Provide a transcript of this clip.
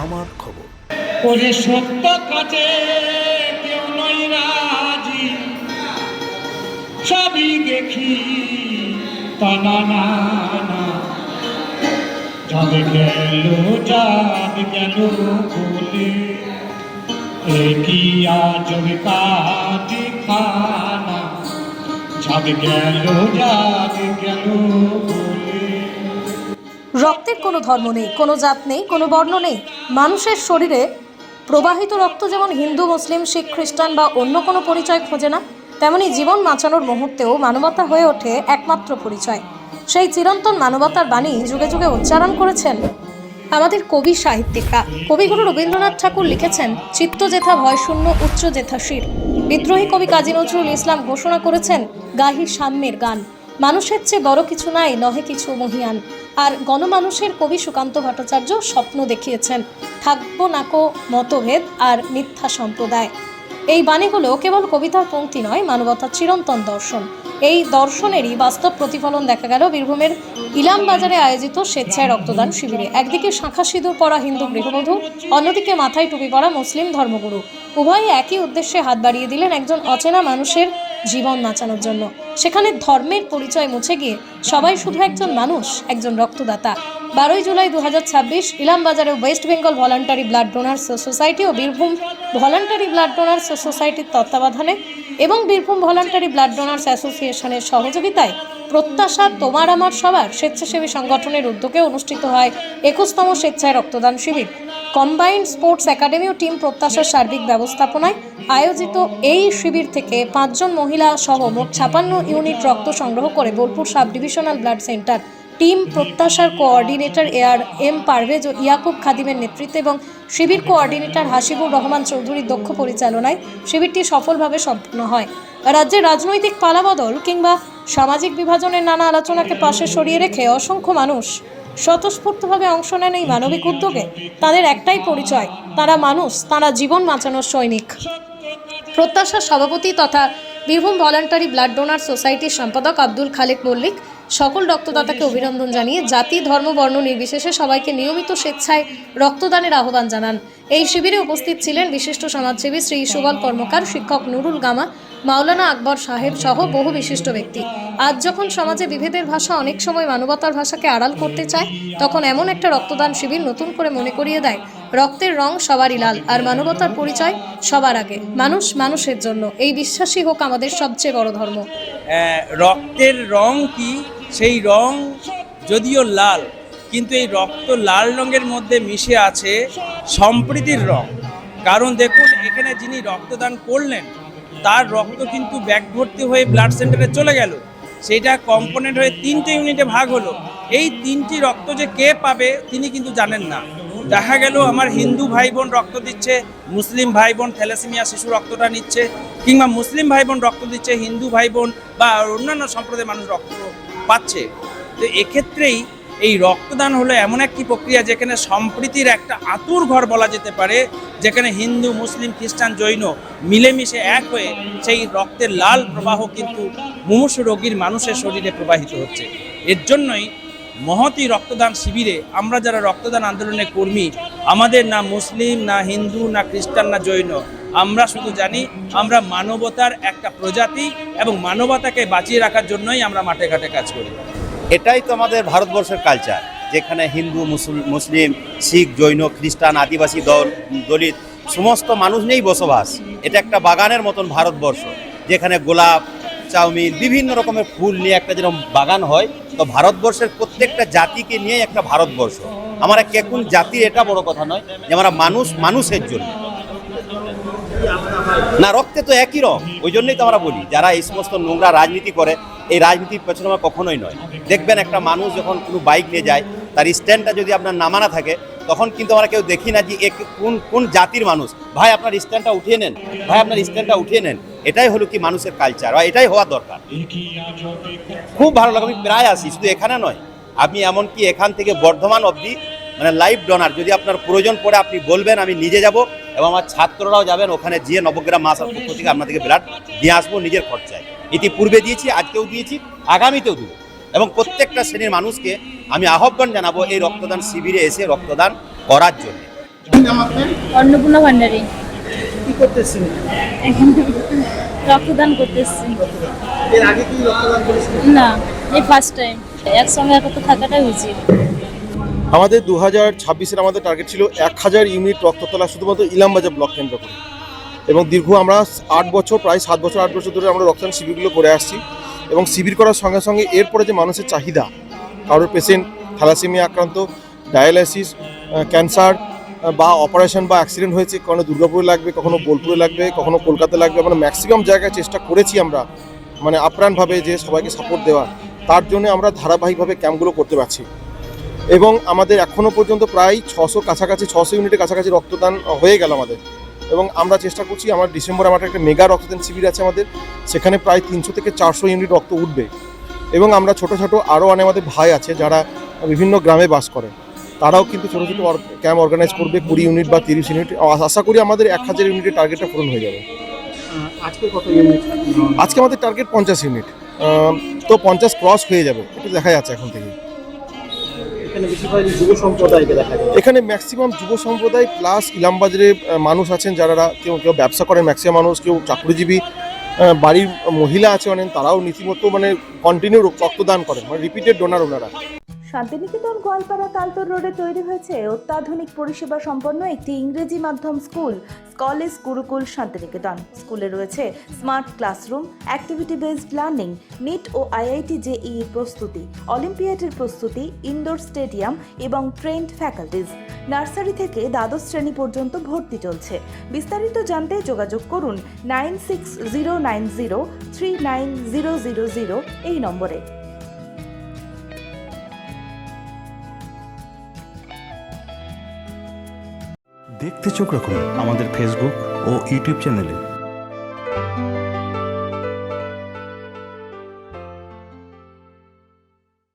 আমার খবর। ওরে সত্য কাছে কেউ নই রাজি, সবই দেখি তানা না না, চাঁদ গেল চাঁদ গেল বলে, কি আজব কাজ খানা, চাঁদ গেল চাঁদ গেল বলে। রক্তের কোনো ধর্ম নেই, কোনো জাত নেই, কোনো বর্ণ নেই। মানুষের শরীরে প্রবাহিত রক্ত যেমন হিন্দু, মুসলিম, শিখ, খ্রিস্টান বা অন্য কোনো পরিচয় খোঁজে না, তেমনি জীবন বাঁচানোর মুহূর্তেও মানবতা হয়ে ওঠে একমাত্র পরিচয়। সেই চিরন্তন মানবতার বাণী যুগে যুগে উচ্চারণ করেছেন আমাদের কবি সাহিত্যিকরা। কবিগুরু রবীন্দ্রনাথ ঠাকুর লিখেছেন, চিত্ত যেথা ভয় শূন্য, উচ্চ যেথা শির। বিদ্রোহী কবি কাজী নজরুল ইসলাম ঘোষণা করেছেন, গাহি সাম্যের গান, মানুষের চেয়ে বড় কিছু নাই, নহে কিছু মহিয়ান। আর গণমানুষের কবি সুকান্ত ভট্টাচার্য স্বপ্ন দেখিয়েছেন, থাকবো নাকো মতভেদ আর মিথ্যা সম্প্রদায়। এই বাণীগুলো কেবল কবিতার পংক্তি নয়, মানবতার চিরন্তন দর্শন। এই দর্শনেরই বাস্তব প্রতিফলন দেখা গেল বীরভূমের ইলাম বাজারে আয়োজিত স্বেচ্ছায় রক্তদান শিবিরে। একদিকে শাঁখা সিঁদুর পরা হিন্দু গৃহবধূ, অন্যদিকে মাথায় টুপি পরা মুসলিম ধর্মগুরু। উভয়ই একই উদ্দেশ্যে হাত বাড়িয়ে দিলেন একজন অচেনা মানুষের জীবন বাঁচানোর জন্য। সেখানে ধর্মের পরিচয় মুছে গিয়ে সবাই শুধু একজন মানুষ, একজন রক্তদাতা। 12 জুলাই 2026 ইলাম বাজারে West Bengal voluntary blood donors society ও বীরভূম ভলান্টারি ব্লাড ডোনার্স সোসাইটির তত্ত্বাবধানে এবং বীরভূম ভলান্টারি ব্লাড ডোনার্স অ্যাসোসিয়েশনের সহযোগিতায় প্রত্যাশা তোমার আমার সবার স্বেচ্ছাসেবী সংগঠনের উদ্যোগে অনুষ্ঠিত হয় 21তম স্বেচ্ছায় রক্তদান শিবির। কম্বাইন্ড স্পোর্টস একাডেমি ও টিম প্রত্যাশার সার্বিক ব্যবস্থাপনায় আয়োজিত এই শিবির থেকে 5 জন মহিলা সহ মোট 56 ইউনিট রক্ত সংগ্রহ করে Bolpur sub divisional blood centre team প্রত্যাশার কোঅর্ডিনেটর এম পারভেজ ও ইয়াকুব খাদিমের নেতৃত্বে এবং শিবির কোঅর্ডিনেটর হাসিবুর রহমান চৌধুরীর দক্ষ পরিচালনায় শিবিরটি সফলভাবে সম্পন্ন হয়। রাজ্যের রাজনৈতিক পালাবদল কিংবা সামাজিক বিভাজনের নানা আলোচনাকে পাশে সরিয়ে রেখে অসংখ্য মানুষ স্বতঃস্ফূর্তভাবে অংশ নেন এই মানবিক উদ্যোগে। তাদের একটাই পরিচয়, তারা মানুষ, তারা জীবন বাঁচানোর সৈনিক। প্রত্যাশার সভাপতি তথা বীরভূম ভলান্টারি ব্লাড ডোনার সোসাইটির সম্পাদক আব্দুল খালেক মল্লিক সকল রক্তদাতাকে অভিনন্দন জানিয়ে জাতি, ধর্ম, বর্ণ নির্বিশেষে সবাইকে নিয়মিত স্বেচ্ছায় রক্তদানের আহ্বান জানান। এই শিবিরে উপস্থিত ছিলেন বিশিষ্ট সমাজসেবী শ্রী সুবল কর্মকার, শিক্ষক নুরুল গামা, মাওলানা আকবর সাহেব সহ বহু বিশিষ্ট ব্যক্তি। আজ যখন সমাজে বিভেদের ভাষা অনেক সময় মানবতার ভাষাকে আড়াল করতে চায়, তখন এমন একটা রক্তদান শিবির নতুন করে মনে করিয়ে দেয়, রক্তের রং সবারই লাল, আর মানবতার পরিচয় সবার আগে। মানুষ মানুষের জন্য, এই বিশ্বাসই হোক আমাদের সবচেয়ে বড় ধর্ম। রক্তের রং কি? সেই রং যদিও লাল, কিন্তু এই রক্ত লাল রঙের মধ্যে মিশে আছে সম্প্রীতির রং। কারণ দেখুন, এখানে যিনি রক্তদান করলেন তার রক্ত কিন্তু ব্যাগ ভর্তি হয়ে ব্লাড সেন্টারে চলে গেল, সেইটা কম্পোনেন্ট হয়ে 3টে ইউনিটে ভাগ হলো। এই 3টি রক্ত যে কে পাবে তিনি কিন্তু জানেন না। দেখা গেল আমার হিন্দু ভাই বোন রক্ত দিচ্ছে, মুসলিম ভাই বোন থ্যালাসেমিয়া শিশু রক্তটা নিচ্ছে, কিংবা মুসলিম ভাই বোন রক্ত দিচ্ছে, হিন্দু ভাই বোন বা অন্যান্য সম্প্রদায়ের মানুষ রক্ত পাচ্ছে। তো এক্ষেত্রেই এই রক্তদান হলো এমন একটি প্রক্রিয়া যেখানে সম্প্রীতির একটা আতুর ঘর বলা যেতে পারে, যেখানে হিন্দু, মুসলিম, খ্রিস্টান, জৈন মিলেমিশে এক হয়ে সেই রক্তের লাল প্রবাহ কিন্তু মুমূর্ষু রোগীর মানুষের শরীরে প্রবাহিত হচ্ছে। এর জন্যই মহতী রক্তদান শিবিরে আমরা যারা রক্তদান আন্দোলনের কর্মী, আমাদের না মুসলিম, না হিন্দু, না খ্রিস্টান, না জৈন, আমরা শুধু জানি আমরা মানবতার একটা প্রজাতি এবং মানবতাকে বাঁচিয়ে রাখার জন্যই আমরা মাঠে ঘাটে কাজ করি। এটাই তো আমাদের ভারতবর্ষের কালচার, যেখানে হিন্দু, মুসলিম, শিখ, জৈন, খ্রিস্টান, আদিবাসী, দলিত সমস্ত মানুষ নিয়েই বসবাস। এটা একটা বাগানের মতন ভারতবর্ষ, যেখানে গোলাপ, চাউমিন, বিভিন্ন রকমের ফুল নিয়ে একটা যেরকম বাগান হয়, তো ভারতবর্ষের প্রত্যেকটা জাতিকে নিয়ে একটা ভারতবর্ষ। আমরা কে কোন জাতির এটা বড় কথা নয়, যে আমরা মানুষ মানুষের জন্য না, রক্তে তো একই রং। ওই জন্যই তো আমরা বলি, যারা এই সমস্ত নোংরা রাজনীতি করে, এই রাজনীতির পেছনে আমার কখনোই নয়। দেখবেন একটা মানুষ যখন কোনো বাইক নিয়ে যায়, তার স্ট্যান্ডটা যদি আপনার নামানা থাকে, তখন কিন্তু আমরা কেউ দেখি না যে কোন জাতির মানুষ। ভাই আপনার স্ট্যান্ডটা উঠিয়ে নেন, ভাই আপনার স্ট্যান্ডটা উঠিয়ে নেন। এটাই হলো কি মানুষের কালচার, আর এটাই হওয়া দরকার। খুব ভালো লাগে, আমি প্রায় আসি, শুধু এখানে নয়, আমি এমনকি এখান থেকে বর্ধমান অবধি মানে লাইভ ডোনার, যদি আপনার প্রয়োজন পড়ে আপনি বলবেন, আমি নিজে যাব এবং আমার ছাত্ররাও যাবেন। ওখানে গিয়ে নবগ্রাম মাসার পক্ষ থেকে আপনাদেরকে ব্লাড দিয়ে আসবো নিজের খরচায়। ইতিপূর্বে দিয়েছি, আজকেও দিয়েছি, আগামীতেও দেবো। এবং প্রত্যেকটা শ্রেণীর মানুষকে আমি আহ্বান জানাবো এই রক্তদান শিবিরে এসে রক্তদান করার জন্য। অন্নপূর্ণা ভান্ডারী। কি করতেছেন? এখানে রক্তদান করতেছি। এর আগে কি রক্তদান করেছিলেন? না, এই ফার্স্ট টাইম। একসঙ্গে একত্র থাকাটাই উচিত। আমাদের 2026-এর আমাদের টার্গেট ছিল 1000 ইউনিট রক্ত তোলা শুধুমাত্র ইলামবাজার ব্লক কেন্দ্র করে, এবং দীর্ঘ আমরা 8 বছর প্রায় 8 বছর ধরে আমরা রক্তদান শিবিরগুলো করে আসছি। এবং শিবির করার সঙ্গে সঙ্গে এরপরে যে মানুষের চাহিদা, কারোর পেশেন্ট থ্যালাসেমিয়া আক্রান্ত, ডায়ালাইসিস, ক্যান্সার বা অপারেশন বা অ্যাক্সিডেন্ট হয়েছে, কখনো দুর্গাপুরে লাগবে, কখনো বোলপুরে লাগবে, কখনো কলকাতায় লাগবে, মানে ম্যাক্সিমাম জায়গায় চেষ্টা করেছি আমরা মানে আপ্রাণভাবে যে সবাইকে সাপোর্ট দেওয়া। তার জন্য আমরা ধারাবাহিকভাবে ক্যাম্পগুলো করতে পারছি এবং আমাদের এখনও পর্যন্ত প্রায় 600 ইউনিটের কাছাকাছি রক্তদান হয়ে গেল আমাদের। এবং আমরা চেষ্টা করছি, আমার ডিসেম্বরে আমার একটা মেগা রক্তদান শিবির আছে আমাদের, সেখানে প্রায় 300 থেকে 400 ইউনিট রক্ত উঠবে। এবং আমরা ছোট আরও অনেক আমাদের ভাই আছে যারা বিভিন্ন গ্রামে বাস করে, তারাও কিন্তু ছোটো ক্যাম্প অর্গানাইজ করবে 20 ইউনিট বা 30 ইউনিট। আশা করি আমাদের 1000 ইউনিটের টার্গেটটা পূরণ হয়ে যাবে। আজকে কত ইউনিট? আজকে আমাদের টার্গেট 50 ইউনিট, তো 50 ক্রস হয়ে যাবে, এটা দেখা যাচ্ছে এখন থেকে। এখানে বেশিরভাগ যুব সম্প্রদায়কে দেখা যায়। এখানে ম্যাক্সিমাম যুব সম্প্রদায় প্লাস ইলামবাজারে মানুষ আছেন যারা কেউ ব্যবসা করেন, ম্যাক্সিমাম মানুষ, কেউ চাকরিজীবী, বাড়ির মহিলা আছে অনেক, তারাও রীতিমতো মানে কন্টিনিউ রক্তদান করেন, মানে রিপিটেড ডোনার ওনারা। শান্তিনিকেতন গোয়ালপাড়া তালতর রোডে তৈরি হয়েছে অত্যাধুনিক পরিষেবা সম্পন্ন একটি ইংরেজি মাধ্যম স্কুল, কলেজ গুরুকুল শান্তিনিকেতন। স্কুলে রয়েছে smart classroom, activity based learning, NEET ও আইআইটি জেইই প্রস্তুতি, অলিম্পিয়াডের প্রস্তুতি, ইনডোর স্টেডিয়াম এবং ট্রেন্ড ফ্যাকাল্টিজ। নার্সারি থেকে দ্বাদশ শ্রেণী পর্যন্ত ভর্তি চলছে। বিস্তারিত জানতে যোগাযোগ করুন 9609039000 এই নম্বরে। দেখতে চোখ রাখুন আমাদের ফেসবুক ও ইউটিউব চ্যানেলে।